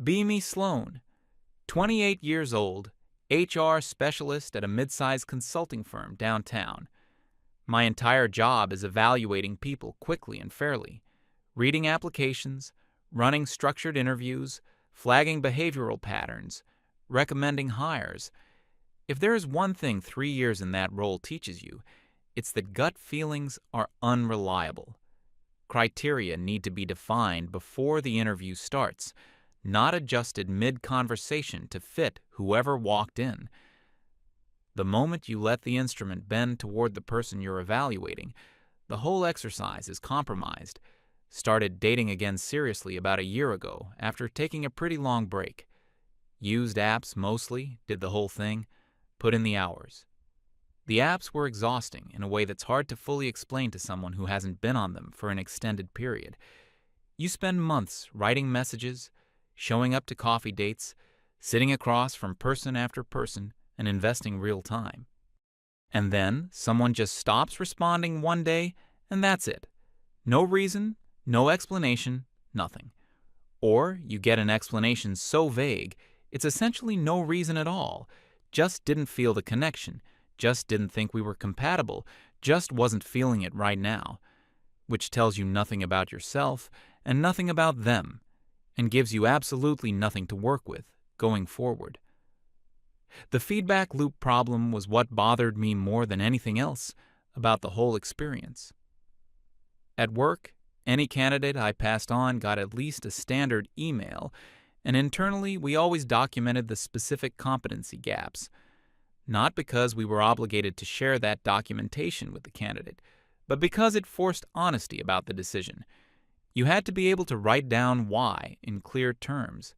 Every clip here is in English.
Beamy Sloan, 28 years old, HR specialist at a mid-sized consulting firm downtown. My entire job is evaluating people quickly and fairly, reading applications, running structured interviews, flagging behavioral patterns, recommending hires. If there is one thing 3 years in that role teaches you, it's that gut feelings are unreliable. Criteria need to be defined before the interview starts, not adjusted mid-conversation to fit whoever walked in. The moment you let the instrument bend toward the person you're evaluating, the whole exercise is compromised. Started dating again seriously about a year ago after taking a pretty long break. Used apps mostly, did the whole thing, put in the hours. The apps were exhausting in a way that's hard to fully explain to someone who hasn't been on them for an extended period. You spend months writing messages, showing up to coffee dates, sitting across from person after person, and investing real time. And then someone just stops responding one day, and that's it. No reason, no explanation, nothing. Or you get an explanation so vague, it's essentially no reason at all. Just didn't feel the connection, just didn't think we were compatible, just wasn't feeling it right now. Which tells you nothing about yourself and nothing about them, and gives you absolutely nothing to work with going forward. The feedback loop problem was what bothered me more than anything else about the whole experience. At work, any candidate I passed on got at least a standard email, and internally we always documented the specific competency gaps. Not because we were obligated to share that documentation with the candidate, but because it forced honesty about the decision. You had to be able to write down why in clear terms.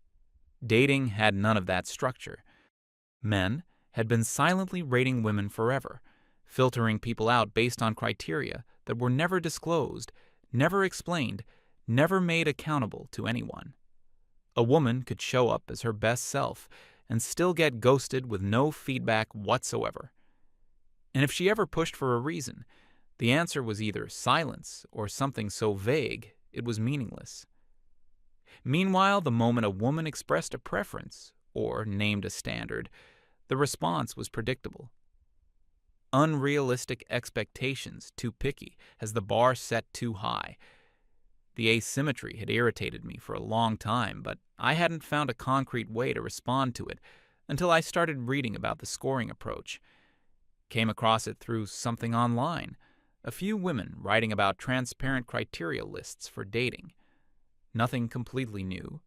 Dating had none of that structure. Men had been silently rating women forever, filtering people out based on criteria that were never disclosed, never explained, never made accountable to anyone. A woman could show up as her best self and still get ghosted with no feedback whatsoever. And if she ever pushed for a reason, the answer was either silence or something so vague it was meaningless. Meanwhile, the moment a woman expressed a preference or named a standard, the response was predictable. Unrealistic expectations, too picky, as the bar set too high. The asymmetry had irritated me for a long time, but I hadn't found a concrete way to respond to it until I started reading about the scoring approach. Came across it through something online, a few women writing about transparent criteria lists for dating. Nothing completely new.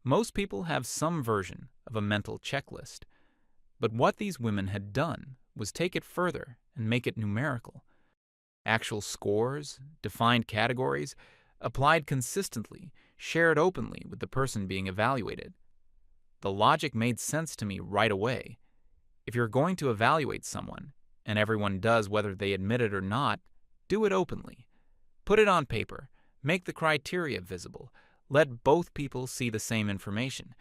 Most people have some version of a mental checklist. But what these women had done was take it further and make it numerical. Actual scores, defined categories, applied consistently, shared openly with the person being evaluated. The logic made sense to me right away. If you're going to evaluate someone, and everyone does whether they admit it or not, do it openly. Put it on paper, make the criteria visible, let both people see the same information.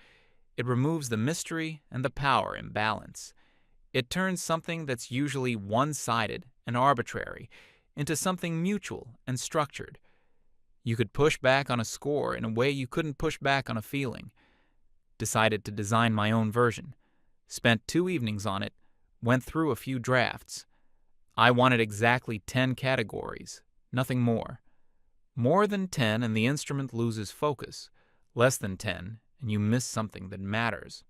It removes the mystery and the power imbalance. It turns something that's usually one-sided and arbitrary into something mutual and structured. You could push back on a score in a way you couldn't push back on a feeling. Decided to design my own version. Spent 2 evenings on it, went through a few drafts. I wanted exactly 10 categories, nothing more. More than 10 and the instrument loses focus. Less than 10 and you miss something that matters.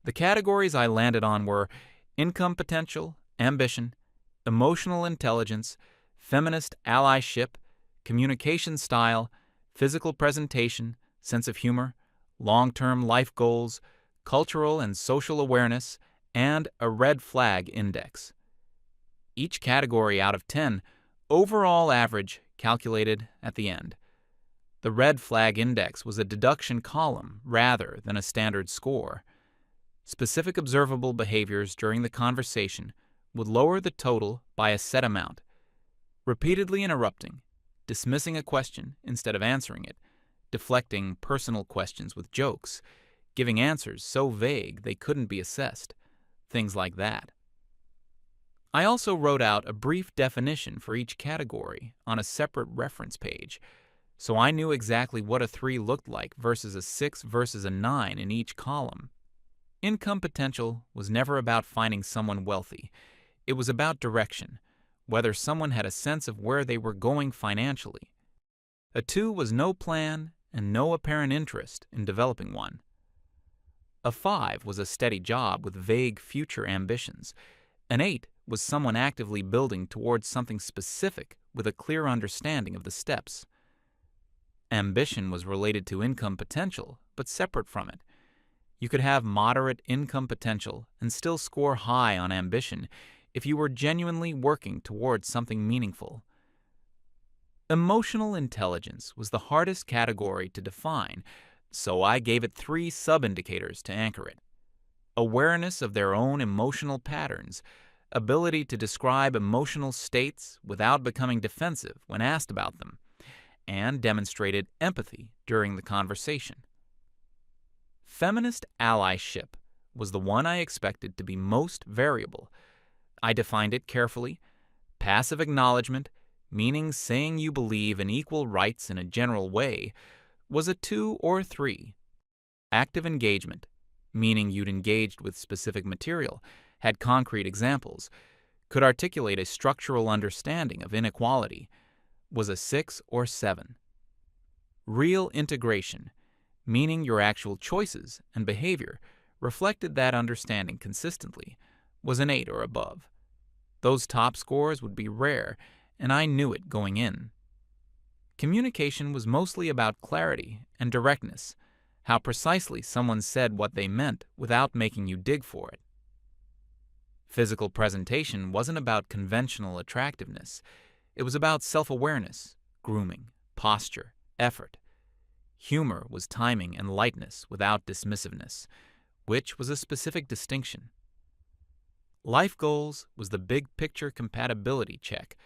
The categories I landed on were income potential, ambition, emotional intelligence, feminist allyship, communication style, physical presentation, sense of humor, long-term life goals, cultural and social awareness, and a red flag index. Each category out of 10, overall average calculated at the end. The red flag index was a deduction column rather than a standard score. Specific observable behaviors during the conversation would lower the total by a set amount. Repeatedly interrupting, dismissing a question instead of answering it, deflecting personal questions with jokes, giving answers so vague they couldn't be assessed, things like that. I also wrote out a brief definition for each category on a separate reference page. so I knew exactly what a 3 looked like versus a 6 versus a 9 in each column. Income potential was never about finding someone wealthy. It was about direction, whether someone had a sense of where they were going financially. A 2 was no plan and no apparent interest in developing one. A 5 was a steady job with vague future ambitions. An 8 was someone actively building towards something specific with a clear understanding of the steps. Ambition was related to income potential, but separate from it. You could have moderate income potential and still score high on ambition if you were genuinely working towards something meaningful. Emotional intelligence was the hardest category to define, so I gave it 3 sub-indicators to anchor it. Awareness of their own emotional patterns, ability to describe emotional states without becoming defensive when asked about them, and demonstrated empathy during the conversation. Feminist allyship was the one I expected to be most variable. I defined it carefully. Passive acknowledgement, meaning saying you believe in equal rights in a general way, was a 2 or 3. Active engagement, meaning you'd engaged with specific material, had concrete examples, could articulate a structural understanding of inequality, was a 6 or 7. Real integration, meaning your actual choices and behavior reflected that understanding consistently, was an 8 or above. Those top scores would be rare, and I knew it going in. Communication was mostly about clarity and directness, how precisely someone said what they meant without making you dig for it. Physical presentation wasn't about conventional attractiveness. It was about self-awareness, grooming, posture, effort. Humor was timing and lightness without dismissiveness, which was a specific distinction. Life goals was the big-picture compatibility check,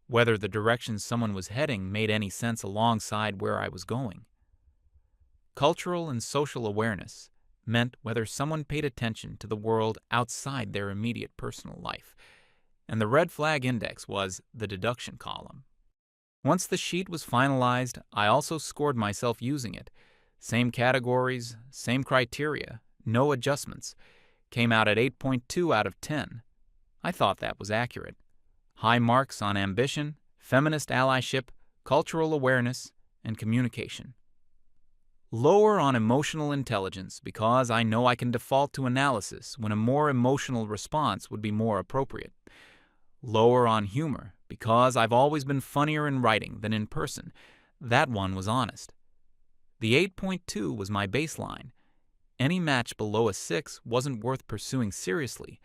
whether the direction someone was heading made any sense alongside where I was going. Cultural and social awareness meant whether someone paid attention to the world outside their immediate personal life, and the red flag index was the deduction column. Once the sheet was finalized, I also scored myself using it. Same categories, same criteria, no adjustments. Came out at 8.2 out of 10. I thought that was accurate. High marks on ambition, feminist allyship, cultural awareness, and communication. Lower on emotional intelligence because I know I can default to analysis when a more emotional response would be more appropriate. Lower on humor because I've always been funnier in writing than in person. That one was honest. The 8.2 was my baseline. Any match below a 6 wasn't worth pursuing seriously.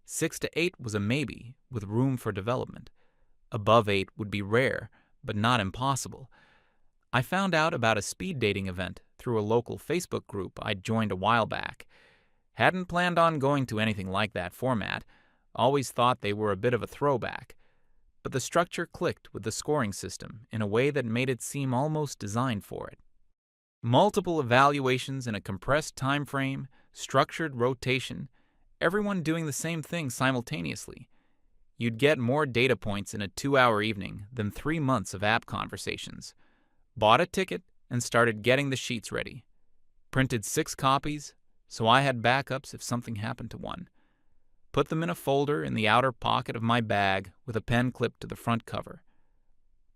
6 to 8 was a maybe, with room for development. Above 8 would be rare, but not impossible. I found out about a speed dating event through a local Facebook group I'd joined a while back. Hadn't planned on going to anything like that format. Always thought they were a bit of a throwback. But the structure clicked with the scoring system in a way that made it seem almost designed for it. Multiple evaluations in a compressed time frame, structured rotation, everyone doing the same thing simultaneously. You'd get more data points in a 2-hour evening than 3 months of app conversations. Bought a ticket and started getting the sheets ready. Printed 6 copies, so I had backups if something happened to one. Put them in a folder in the outer pocket of my bag with a pen clipped to the front cover.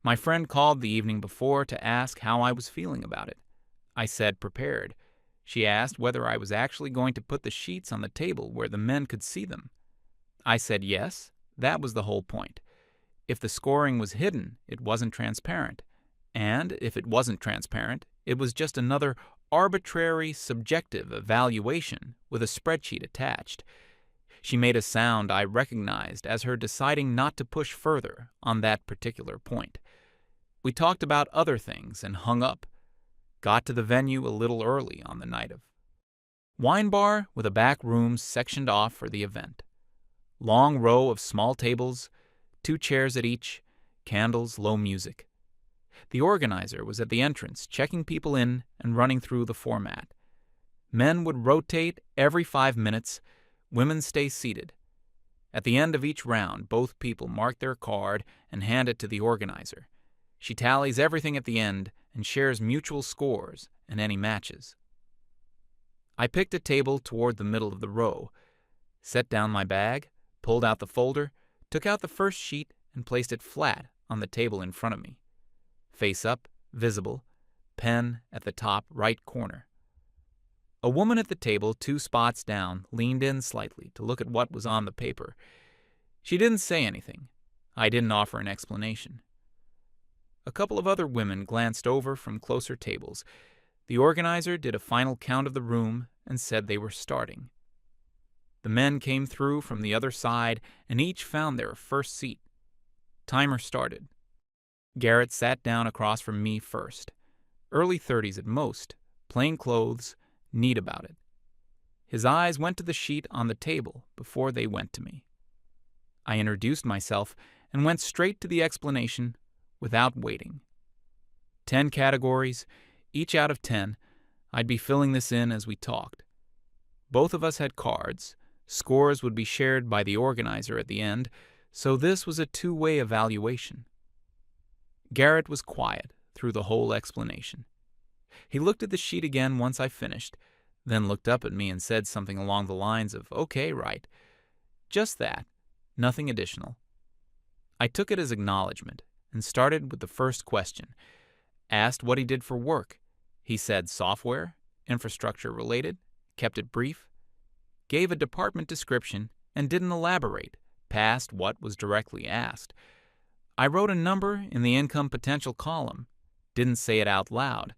My friend called the evening before to ask how I was feeling about it. I said prepared. She asked whether I was actually going to put the sheets on the table where the men could see them. I said yes, that was the whole point. If the scoring was hidden, it wasn't transparent. And if it wasn't transparent, it was just another arbitrary, subjective evaluation with a spreadsheet attached. She made a sound I recognized as her deciding not to push further on that particular point. We talked about other things and hung up. Got to the venue a little early on the night of. Wine bar with a back room sectioned off for the event. Long row of small tables, 2 chairs at each, candles, low music. The organizer was at the entrance checking people in and running through the format. Men would rotate every 5 minutes, women stay seated. At the end of each round, both people mark their card and hand it to the organizer. She tallies everything at the end and shares mutual scores and any matches. I picked a table toward the middle of the row, set down my bag, pulled out the folder, took out the first sheet, and placed it flat on the table in front of me. Face up, visible, pen at the top right corner. A woman at the table 2 spots down leaned in slightly to look at what was on the paper. She didn't say anything. I didn't offer an explanation. A couple of other women glanced over from closer tables. The organizer did a final count of the room and said they were starting. The men came through from the other side and each found their first seat. Timer started. Garrett sat down across from me first. Early 30s at most, plain clothes, neat about it. His eyes went to the sheet on the table before they went to me. I introduced myself and went straight to the explanation without waiting. 10 categories, each out of 10. I'd be filling this in as we talked. Both of us had cards. Scores would be shared by the organizer at the end, so this was a two-way evaluation. Garrett was quiet through the whole explanation. He looked at the sheet again once I finished, then looked up at me and said something along the lines of, "Okay, right." Just that, nothing additional. I took it as acknowledgement and started with the first question. Asked what he did for work. He said software, infrastructure related, kept it brief, gave a department description, and didn't elaborate past what was directly asked. I wrote a number in the income potential column, didn't say it out loud,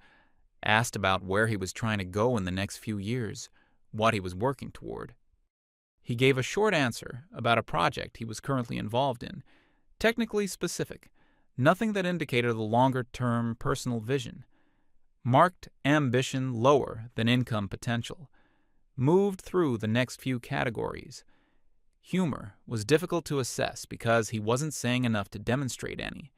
asked about where he was trying to go in the next few years, what he was working toward. He gave a short answer about a project he was currently involved in, technically specific, nothing that indicated a longer-term personal vision. Marked ambition lower than income potential. Moved through the next few categories. Humor was difficult to assess because he wasn't saying enough to demonstrate any.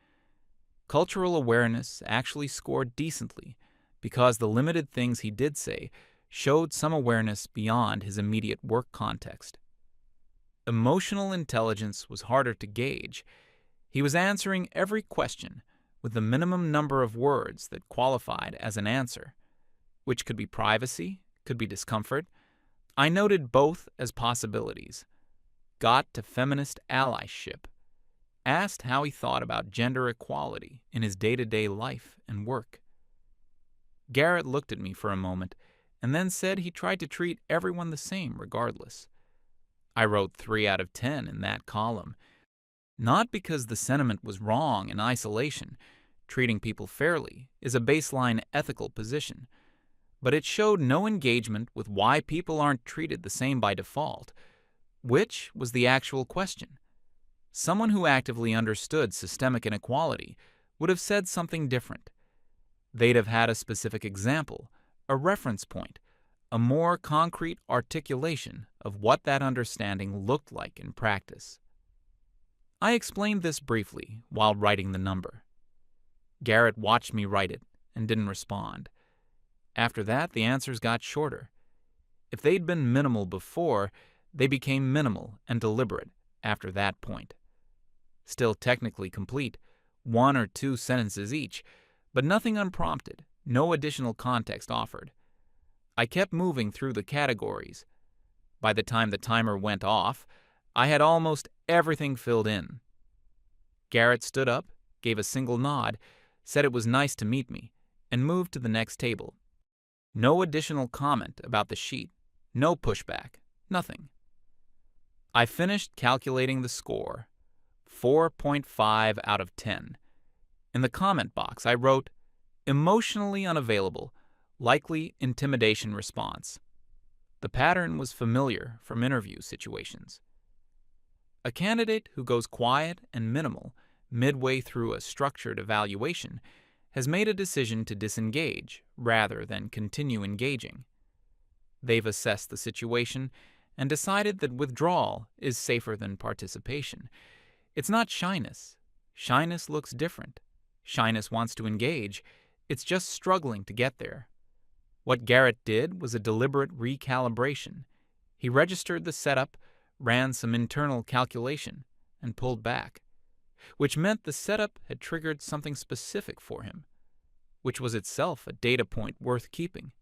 Cultural awareness actually scored decently because the limited things he did say showed some awareness beyond his immediate work context. Emotional intelligence was harder to gauge. He was answering every question with the minimum number of words that qualified as an answer, which could be privacy, could be discomfort. I noted both as possibilities. Got to feminist allyship. Asked how he thought about gender equality in his day-to-day life and work. Garrett looked at me for a moment and then said he tried to treat everyone the same regardless. I wrote 3 out of 10 in that column. Not because the sentiment was wrong in isolation. Treating people fairly is a baseline ethical position. But it showed no engagement with why people aren't treated the same by default, which was the actual question. Someone who actively understood systemic inequality would have said something different. They'd have had a specific example, a reference point, a more concrete articulation of what that understanding looked like in practice. I explained this briefly while writing the number. Garrett watched me write it and didn't respond. After that, the answers got shorter. If they'd been minimal before, they became minimal and deliberate after that point. Still technically complete, 1 or 2 sentences each, but nothing unprompted, no additional context offered. I kept moving through the categories. By the time the timer went off, I had almost everything filled in. Garrett stood up, gave a single nod, said it was nice to meet me, and moved to the next table. No additional comment about the sheet, no pushback, nothing. I finished calculating the score, 4.5 out of 10. In the comment box, I wrote, emotionally unavailable, likely intimidation response. The pattern was familiar from interview situations. A candidate who goes quiet and minimal midway through a structured evaluation has made a decision to disengage rather than continue engaging. They've assessed the situation and decided that withdrawal is safer than participation. It's not shyness. Shyness looks different. Shyness wants to engage. It's just struggling to get there. What Garrett did was a deliberate recalibration. He registered the setup, ran some internal calculation, and pulled back, which meant the setup had triggered something specific for him. which was itself a data point worth keeping.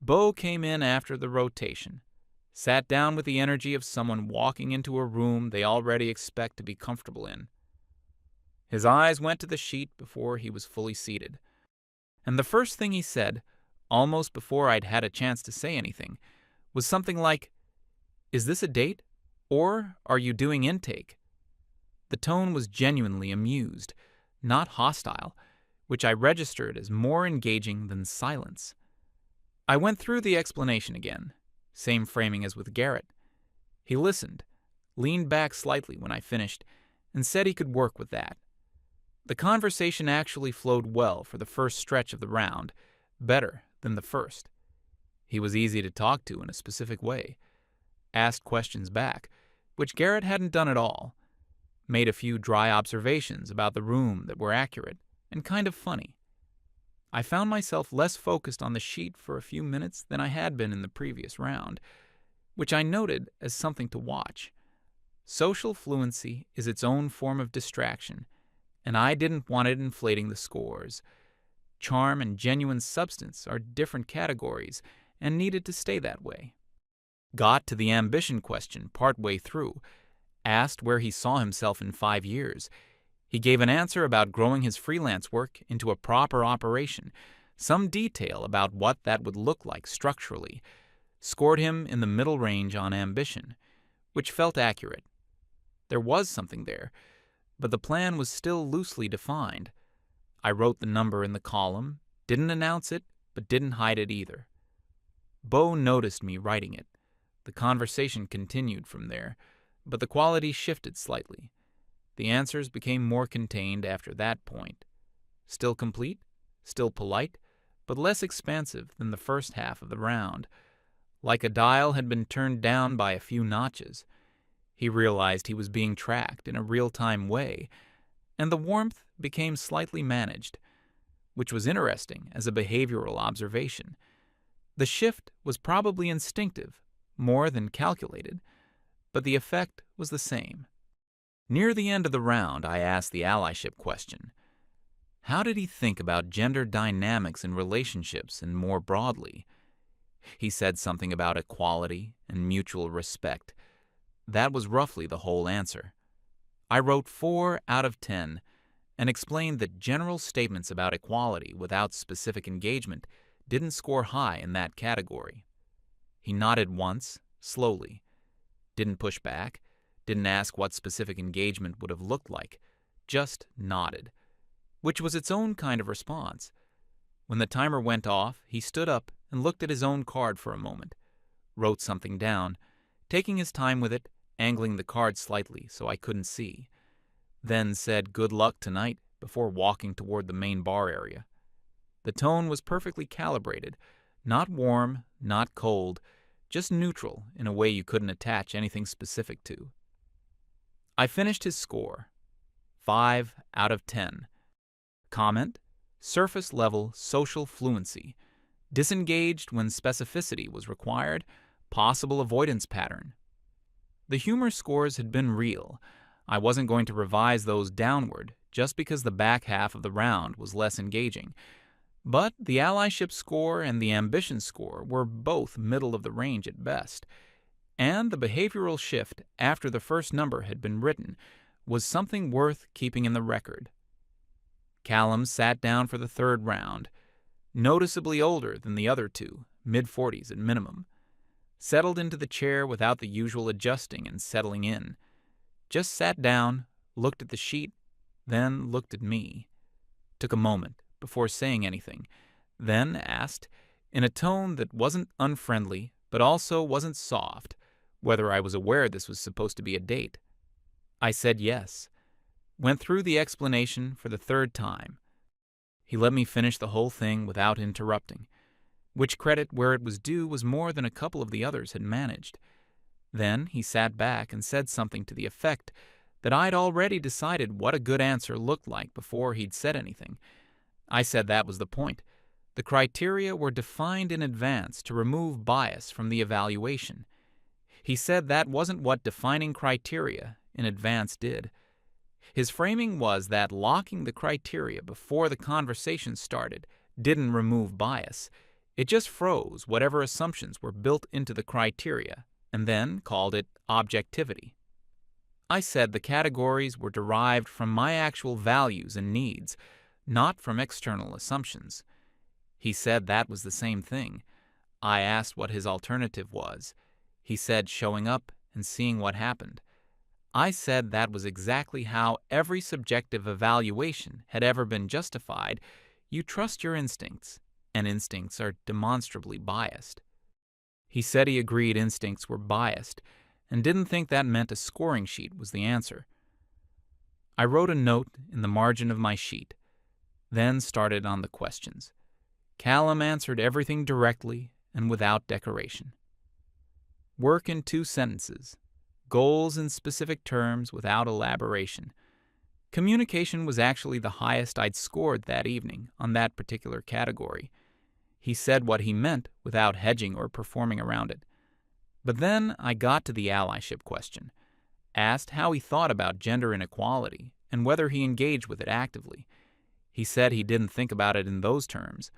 Bo came in after the rotation, sat down with the energy of someone walking into a room they already expect to be comfortable in. His eyes went to the sheet before he was fully seated, and the first thing he said, almost before I'd had a chance to say anything, was something like, "Is this a date? Or are you doing intake?" The tone was genuinely amused, not hostile, which I registered as more engaging than silence. I went through the explanation again, same framing as with Garrett. He listened, leaned back slightly when I finished, and said he could work with that. The conversation actually flowed well for the first stretch of the round, better than the first. He was easy to talk to in a specific way, asked questions back, which Garrett hadn't done at all, made a few dry observations about the room that were accurate and kind of funny. I found myself less focused on the sheet for a few minutes than I had been in the previous round, which I noted as something to watch. Social fluency is its own form of distraction, and I didn't want it inflating the scores. Charm and genuine substance are different categories and needed to stay that way. Got to the ambition question partway through, asked where he saw himself in 5 years. He gave an answer about growing his freelance work into a proper operation, some detail about what that would look like structurally, scored him in the middle range on ambition, which felt accurate. There was something there, but the plan was still loosely defined. I wrote the number in the column, didn't announce it, but didn't hide it either. Bo noticed me writing it. The conversation continued from there, but the quality shifted slightly. The answers became more contained after that point. Still complete, still polite, but less expansive than the first half of the round. Like a dial had been turned down by a few notches. He realized he was being tracked in a real-time way, and the warmth became slightly managed, which was interesting as a behavioral observation. The shift was probably instinctive, more than calculated, but the effect was the same. Near the end of the round, I asked the allyship question. How did he think about gender dynamics in relationships and more broadly? He said something about equality and mutual respect. That was roughly the whole answer. I wrote 4 out of 10 and explained that general statements about equality without specific engagement didn't score high in that category. He nodded once, slowly. Didn't push back, didn't ask what specific engagement would have looked like, just nodded, which was its own kind of response. When the timer went off, he stood up and looked at his own card for a moment, wrote something down, taking his time with it, angling the card slightly so I couldn't see, then said good luck tonight before walking toward the main bar area. The tone was perfectly calibrated, not warm, not cold, just neutral in a way you couldn't attach anything specific to. I finished his score, 5 out of 10. Comment, surface-level social fluency, disengaged when specificity was required, possible avoidance pattern. The humor scores had been real. I wasn't going to revise those downward just because the back half of the round was less engaging. But the allyship score and the ambition score were both middle of the range at best, and the behavioral shift after the first number had been written was something worth keeping in the record. Callum sat down for the third round, noticeably older than the other two, mid-40s at minimum. Settled into the chair without the usual adjusting and settling in. Just sat down, looked at the sheet, then looked at me. Took a moment before saying anything, then asked, in a tone that wasn't unfriendly but also wasn't soft, whether I was aware this was supposed to be a date. I said yes. Went through the explanation for the third time. He let me finish the whole thing without interrupting, which credit where it was due was more than a couple of the others had managed. Then he sat back and said something to the effect that I'd already decided what a good answer looked like before he'd said anything. I said that was the point. The criteria were defined in advance to remove bias from the evaluation. He said that wasn't what defining criteria in advance did. His framing was that locking the criteria before the conversation started didn't remove bias. It just froze whatever assumptions were built into the criteria and then called it objectivity. I said the categories were derived from my actual values and needs, not from external assumptions. He said that was the same thing. I asked what his alternative was. He said showing up and seeing what happened. I said that was exactly how every subjective evaluation had ever been justified. You trust your instincts, and instincts are demonstrably biased. He said he agreed instincts were biased, and didn't think that meant a scoring sheet was the answer. I wrote a note in the margin of my sheet, then started on the questions. Callum answered everything directly and without decoration. Work in 2 sentences. Goals in specific terms without elaboration. Communication was actually the highest I'd scored that evening on that particular category. He said what he meant without hedging or performing around it. But then I got to the allyship question, asked how he thought about gender inequality and whether he engaged with it actively. He said he didn't think about it in those terms,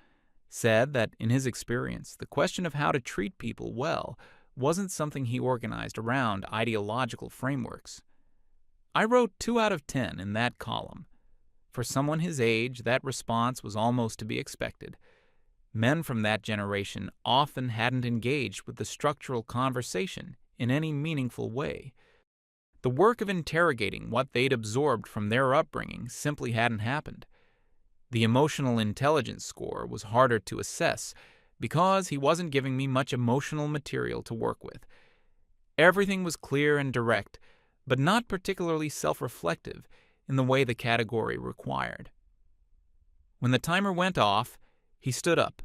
said that in his experience, the question of how to treat people well wasn't something he organized around ideological frameworks. I wrote 2 out of 10 in that column. For someone his age, that response was almost to be expected. Men from that generation often hadn't engaged with the structural conversation in any meaningful way. The work of interrogating what they'd absorbed from their upbringing simply hadn't happened. The emotional intelligence score was harder to assess because he wasn't giving me much emotional material to work with. Everything was clear and direct, but not particularly self-reflective in the way the category required. When the timer went off, he stood up,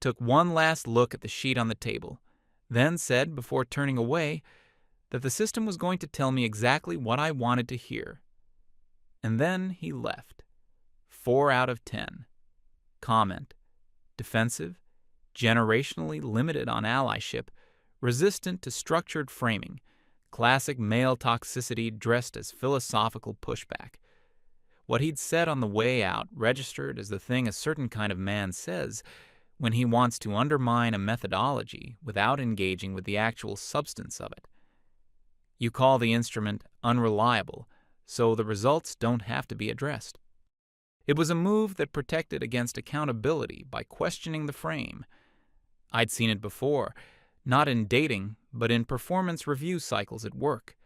took one last look at the sheet on the table, then said before turning away that the system was going to tell me exactly what I wanted to hear. And then he left. 4 out of 10. Comment: defensive, generationally limited on allyship, resistant to structured framing, classic male toxicity dressed as philosophical pushback. What he'd said on the way out registered as the thing a certain kind of man says when he wants to undermine a methodology without engaging with the actual substance of it. You call the instrument unreliable, so the results don't have to be addressed. It was a move that protected against accountability by questioning the frame. I'd seen it before, not in dating, but in performance review cycles at work.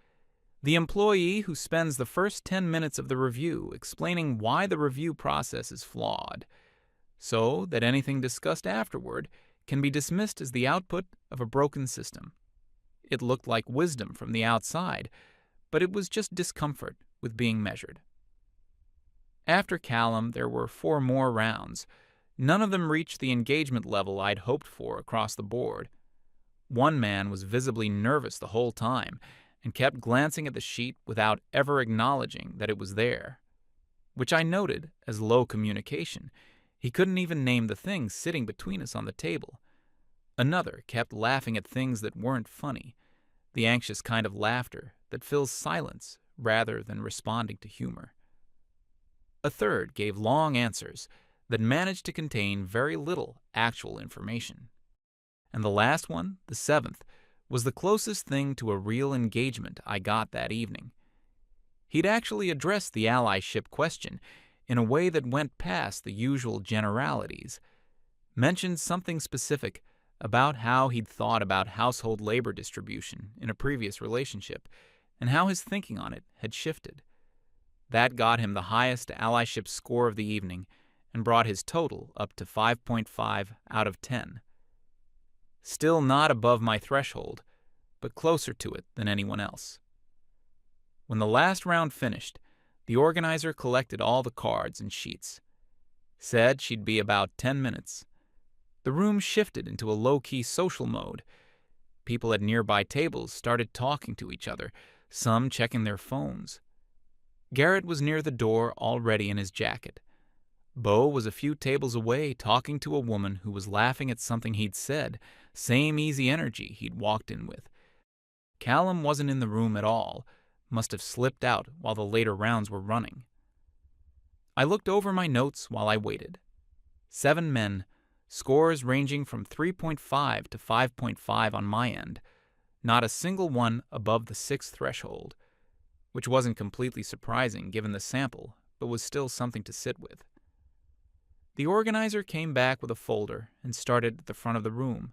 The employee who spends the first 10 minutes of the review explaining why the review process is flawed, so that anything discussed afterward can be dismissed as the output of a broken system. It looked like wisdom from the outside, but it was just discomfort with being measured. After Callum, there were 4 more rounds. None of them reached the engagement level I'd hoped for across the board. One man was visibly nervous the whole time and kept glancing at the sheet without ever acknowledging that it was there, which I noted as low communication. He couldn't even name the things sitting between us on the table. Another kept laughing at things that weren't funny, the anxious kind of laughter that fills silence rather than responding to humor. A third gave long answers that managed to contain very little actual information. And the last one, the 7th, was the closest thing to a real engagement I got that evening. He'd actually addressed the allyship question in a way that went past the usual generalities, mentioned something specific about how he'd thought about household labor distribution in a previous relationship and how his thinking on it had shifted. That got him the highest allyship score of the evening and brought his total up to 5.5 out of 10. Still not above my threshold, but closer to it than anyone else. When the last round finished, the organizer collected all the cards and sheets. Said she'd be about 10 minutes. The room shifted into a low-key social mode. People at nearby tables started talking to each other, some checking their phones. Garrett was near the door already in his jacket. Bo was a few tables away talking to a woman who was laughing at something he'd said, same easy energy he'd walked in with. Callum wasn't in the room at all. must have slipped out while the later rounds were running. I looked over my notes while I waited. 7 men, scores ranging from 3.5 to 5.5 on my end, not a single one above the 6 threshold, which wasn't completely surprising given the sample, but was still something to sit with. The organizer came back with a folder and started at the front of the room.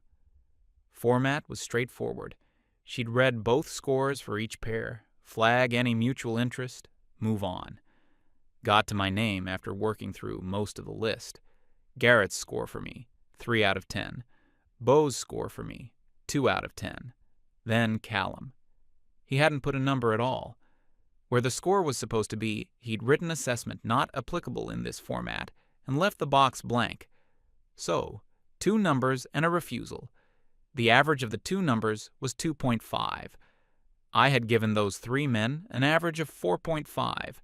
Format was straightforward. She'd read both scores for each pair, flag any mutual interest, move on. Got to my name after working through most of the list. Garrett's score for me, 3 out of 10. Beau's score for me, 2 out of 10. Then Callum. He hadn't put a number at all. Where the score was supposed to be, he'd written assessment not applicable in this format and left the box blank. So, 2 numbers and a refusal. The average of the 2 numbers was 2.5. I had given those 3 men an average of 4.5.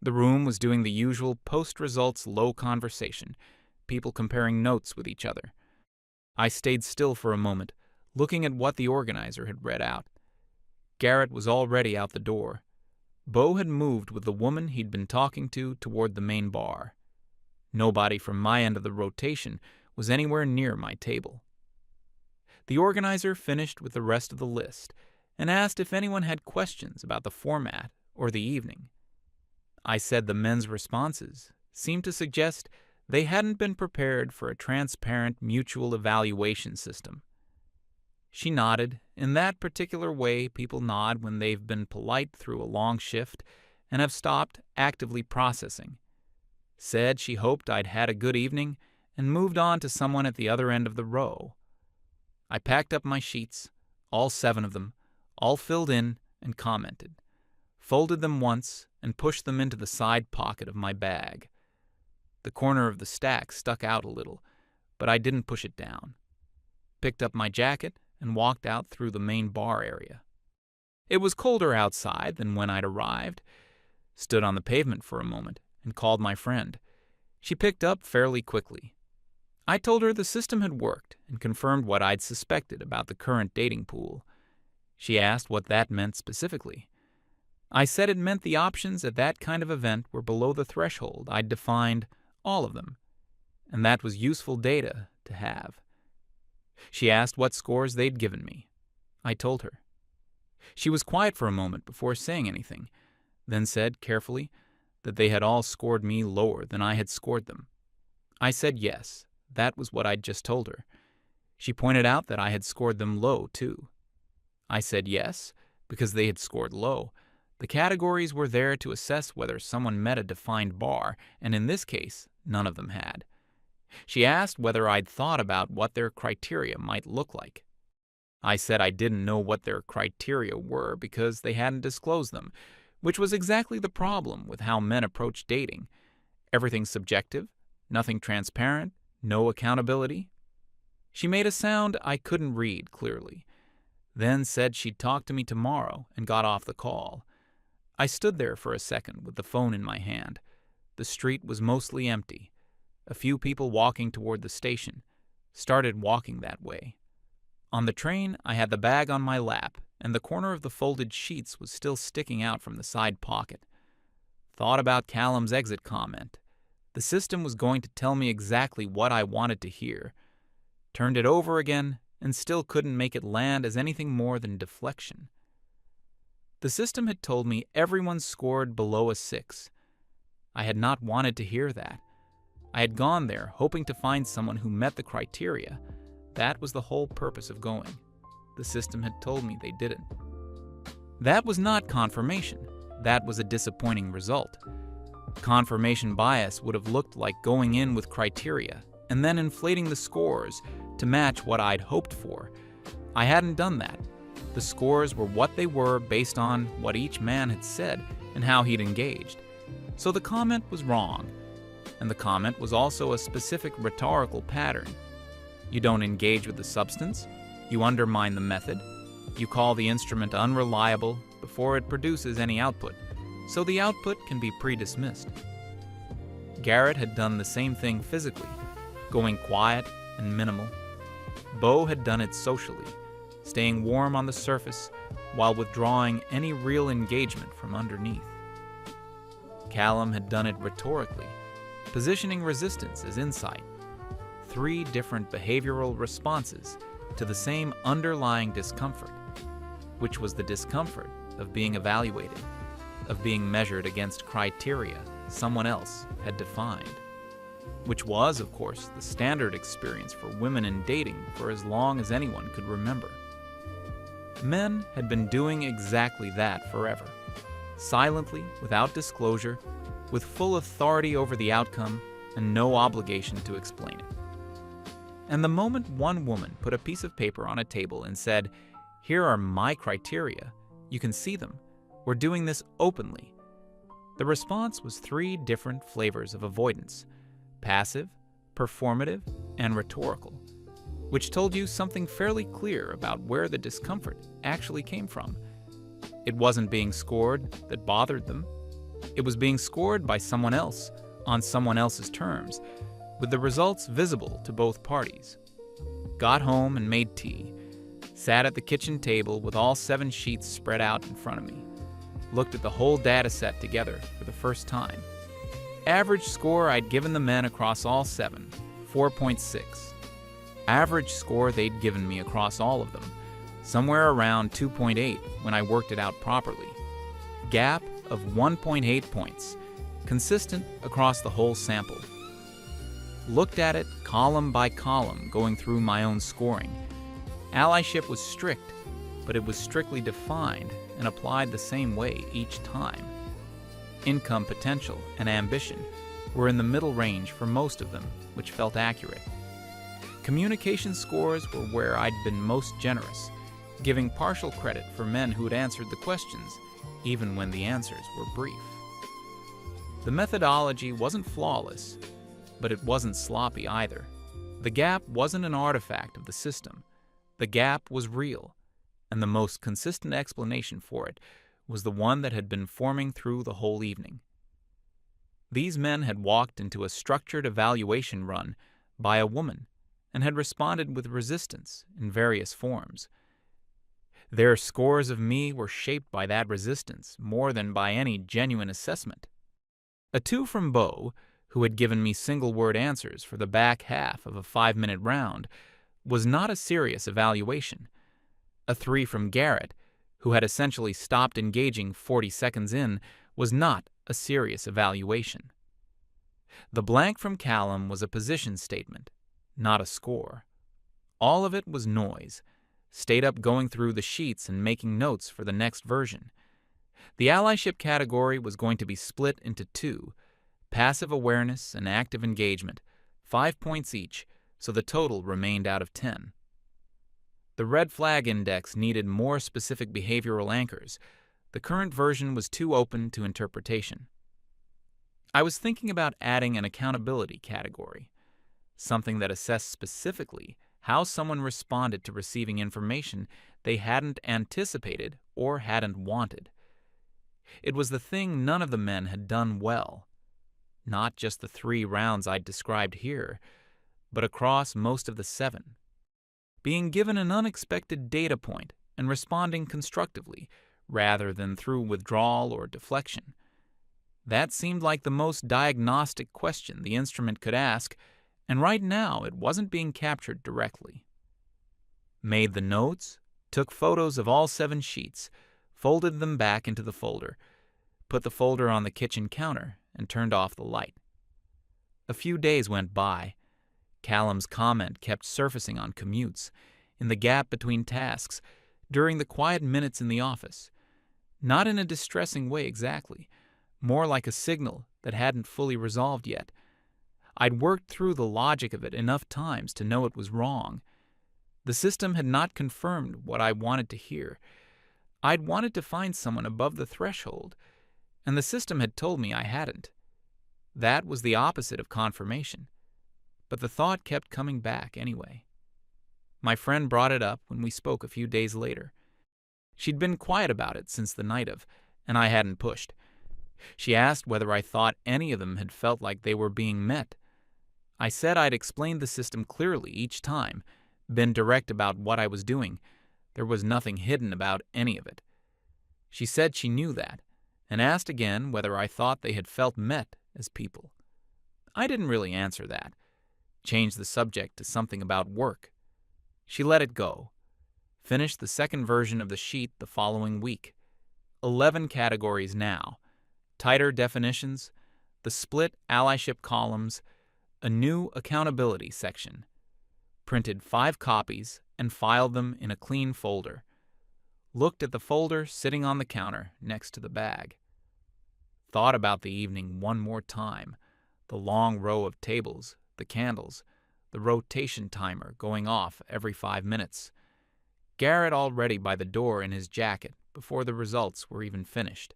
The room was doing the usual post-results low conversation, people comparing notes with each other. I stayed still for a moment, looking at what the organizer had read out. Garrett was already out the door. Beau had moved with the woman he'd been talking to toward the main bar. Nobody from my end of the rotation was anywhere near my table. The organizer finished with the rest of the list and asked if anyone had questions about the format or the evening. I said the men's responses seemed to suggest they hadn't been prepared for a transparent mutual evaluation system. She nodded, in that particular way people nod when they've been polite through a long shift and have stopped actively processing. Said she hoped I'd had a good evening and moved on to someone at the other end of the row. I packed up my sheets, all 7 of them, all filled in, and commented, folded them once, and pushed them into the side pocket of my bag. The corner of the stack stuck out a little, but I didn't push it down. Picked up my jacket and walked out through the main bar area. It was colder outside than when I'd arrived. Stood on the pavement for a moment and called my friend. She picked up fairly quickly. I told her the system had worked and confirmed what I'd suspected about the current dating pool. She asked what that meant specifically. I said it meant the options at that kind of event were below the threshold I'd defined, all of them, and that was useful data to have. She asked what scores they'd given me. I told her. She was quiet for a moment before saying anything, then said carefully that they had all scored me lower than I had scored them. I said yes, that was what I'd just told her. She pointed out that I had scored them low, too. I said yes, because they had scored low. The categories were there to assess whether someone met a defined bar, and in this case, none of them had. She asked whether I'd thought about what their criteria might look like. I said I didn't know what their criteria were because they hadn't disclosed them, which was exactly the problem with how men approach dating. Everything subjective, nothing transparent, no accountability. She made a sound I couldn't read clearly, then said she'd talk to me tomorrow and got off the call. I stood there for a second with the phone in my hand. The street was mostly empty. A few people walking toward the station. Started walking that way. On the train, I had the bag on my lap, and the corner of the folded sheets was still sticking out from the side pocket. Thought about Callum's exit comment. The system was going to tell me exactly what I wanted to hear. Turned it over again, and still couldn't make it land as anything more than deflection. The system had told me everyone scored below a 6. I had not wanted to hear that. I had gone there hoping to find someone who met the criteria. That was the whole purpose of going. The system had told me they didn't. That was not confirmation. That was a disappointing result. Confirmation bias would have looked like going in with criteria and then inflating the scores to match what I'd hoped for. I hadn't done that. The scores were what they were based on what each man had said and how he'd engaged. So the comment was wrong. And the comment was also a specific rhetorical pattern. You don't engage with the substance, you undermine the method, you call the instrument unreliable before it produces any output, so the output can be pre-dismissed. Garrett had done the same thing physically, going quiet and minimal. Beau had done it socially, staying warm on the surface, while withdrawing any real engagement from underneath. Callum had done it rhetorically, positioning resistance as insight. 3 different behavioral responses to the same underlying discomfort, which was the discomfort of being evaluated, of being measured against criteria someone else had defined, which was, of course, the standard experience for women in dating for as long as anyone could remember. Men had been doing exactly that forever, silently, without disclosure, with full authority over the outcome and no obligation to explain it. And the moment one woman put a piece of paper on a table and said, "Here are my criteria, you can see them, we're doing this openly," the response was 3 different flavors of avoidance: passive, performative, and rhetorical, which told you something fairly clear about where the discomfort actually came from. It wasn't being scored that bothered them. It was being scored by someone else on someone else's terms, with the results visible to both parties. Got home and made tea. Sat at the kitchen table with all 7 sheets spread out in front of me. Looked at the whole data set together for the first time. Average score I'd given the men across all 7, 4.6. Average score they'd given me across all of them, somewhere around 2.8 when I worked it out properly. Gap of 1.8 points, consistent across the whole sample. Looked at it column by column, going through my own scoring. Allyship was strict, but it was strictly defined and applied the same way each time. Income potential and ambition were in the middle range for most of them, which felt accurate. Communication scores were where I'd been most generous, giving partial credit for men who had answered the questions, even when the answers were brief. The methodology wasn't flawless, but it wasn't sloppy either. The gap wasn't an artifact of the system. The gap was real, and the most consistent explanation for it was the one that had been forming through the whole evening. These men had walked into a structured evaluation run by a woman and had responded with resistance in various forms. Their scores of me were shaped by that resistance more than by any genuine assessment. A 2 from Beau, who had given me single-word answers for the back half of a 5-minute round, was not a serious evaluation. A 3 from Garrett, who had essentially stopped engaging 40 seconds in, was not a serious evaluation. The blank from Callum was a position statement, not a score. All of it was noise. Stayed up going through the sheets and making notes for the next version. The allyship category was going to be split into 2, passive awareness and active engagement, 5 points each, so the total remained out of 10. The red flag index needed more specific behavioral anchors. The current version was too open to interpretation. I was thinking about adding an accountability category, something that assessed specifically how someone responded to receiving information they hadn't anticipated or hadn't wanted. It was the thing none of the men had done well. Not just the 3 rounds I'd described here, but across most of the 7. Being given an unexpected data point and responding constructively, rather than through withdrawal or deflection. That seemed like the most diagnostic question the instrument could ask, and right now it wasn't being captured directly. Made the notes, took photos of all 7 sheets, folded them back into the folder, put the folder on the kitchen counter, and turned off the light. A few days went by. Callum's comment kept surfacing on commutes, in the gap between tasks, during the quiet minutes in the office. Not in a distressing way exactly, more like a signal that hadn't fully resolved yet. I'd worked through the logic of it enough times to know it was wrong. The system had not confirmed what I wanted to hear. I'd wanted to find someone above the threshold, and the system had told me I hadn't. That was the opposite of confirmation. But the thought kept coming back anyway. My friend brought it up when we spoke a few days later. She'd been quiet about it since the night of, and I hadn't pushed. She asked whether I thought any of them had felt like they were being met. I said I'd explained the system clearly each time, been direct about what I was doing, There was nothing hidden about any of it. She said she knew that, and asked again whether I thought they had felt met as people. I didn't really answer that. Changed the subject to something about work. She let it go. Finished the second version of the sheet the following week. 11 categories now. Tighter definitions, the split allyship columns, a new accountability section. Printed 5 copies and filed them in a clean folder. Looked at the folder sitting on the counter next to the bag. Thought about the evening one more time. The long row of tables, the candles, the rotation timer going off every 5 minutes. Garrett already by the door in his jacket before the results were even finished.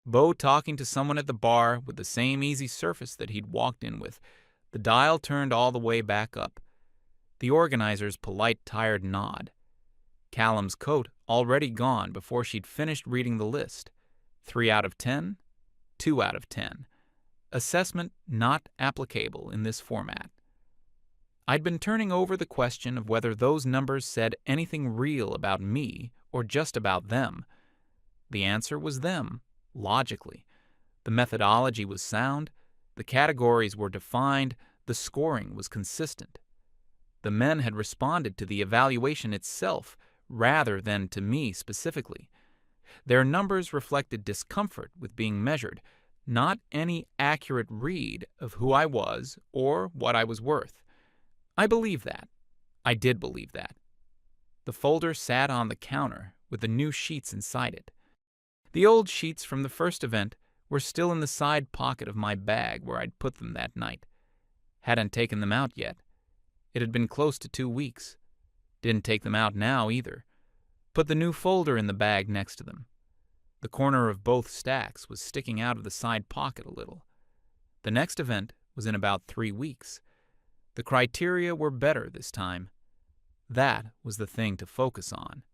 Bo talking to someone at the bar with the same easy surface that he'd walked in with, the dial turned all the way back up. The organizer's polite, tired nod. Callum's coat already gone before she'd finished reading the list. 3 out of 10, 2 out of 10. Assessment not applicable in this format. I'd been turning over the question of whether those numbers said anything real about me or just about them. The answer was them, logically. The methodology was sound, the categories were defined, the scoring was consistent. The men had responded to the evaluation itself rather than to me specifically. Their numbers reflected discomfort with being measured, not any accurate read of who I was or what I was worth. I believe that. I did believe that. The folder sat on the counter with the new sheets inside it. The old sheets from the first event were still in the side pocket of my bag where I'd put them that night. Hadn't taken them out yet. It had been close to 2 weeks. Didn't take them out now either. Put the new folder in the bag next to them. The corner of both stacks was sticking out of the side pocket a little. The next event was in about 3 weeks. The criteria were better this time. That was the thing to focus on.